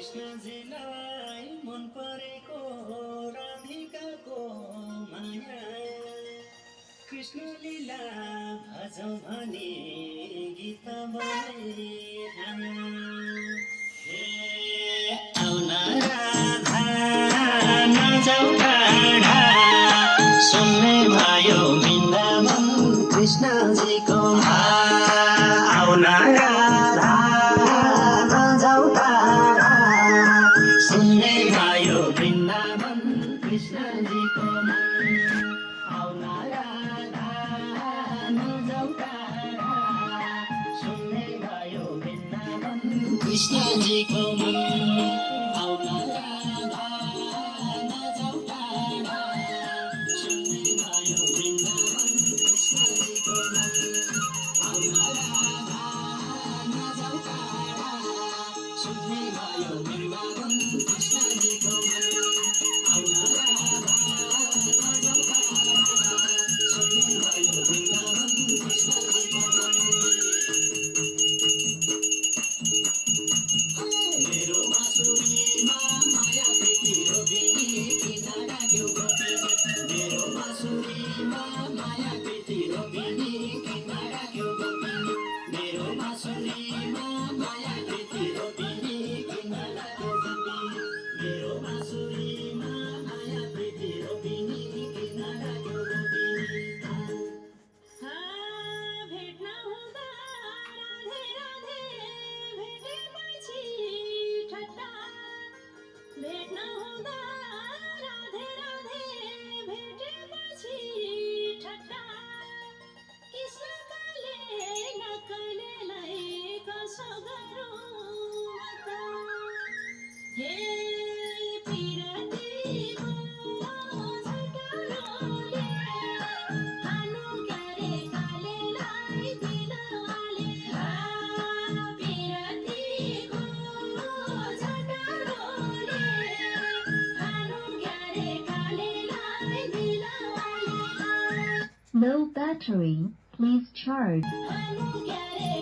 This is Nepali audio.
कृष्णजीलाई मन परेको राधिकाको माया कृष्ण लीला भजौ भने गीत बनाइ आया हे आउन राधा नजाऊ टाढा सुन्ने भयो वृन्दावन कृष्णजीको आउन राधा नजाऊ टाढा सुन्ने भयो वृन्दावन कृष्णजीको आउन राधा नजाऊ टाढा सुन्ने भयो वृन्दावन कृष्णजीको आउन राधा नजाऊ टाढा सुन्ने भयो वृन्दावन कृष्णजीको आउन राधा नजाऊ टाढा सुन्ने भयो वृन्दावन कृष्णजीको आउन राधा नजाऊ टाढा सुन्ने भयो वृन्दावन कृष्णजीको मेरो बाँसुरीमा माया प्रीति रोगिनी किन राख्यौ गोपिनी मेरो बाँसुरीमा माया प्रीति रोगिनी किन राख्यौ गोपिनी मेरो बाँसुरीमा माया प्रीति रोगिनी किन राख्यौ गोपिनी मेरो बाँसुरीमा माया प्रीति रोगिनी किन राख्यौ गोपिनी भेट्न हुँदा राधे राधे भेटेपछि ठट्टा भेट्न हुँदा राधे राधे भेटेपछि ठट्टा कृष्णकाले नक्कलेलाई कसो गरौँ त हे पिरतीको झटारोले खानु क्यारे कालेलाई दिलवाले पिरतीको झटारोले खानु क्यारे कालेलाई Dilwale Low battery, please charge. खानु क्यारे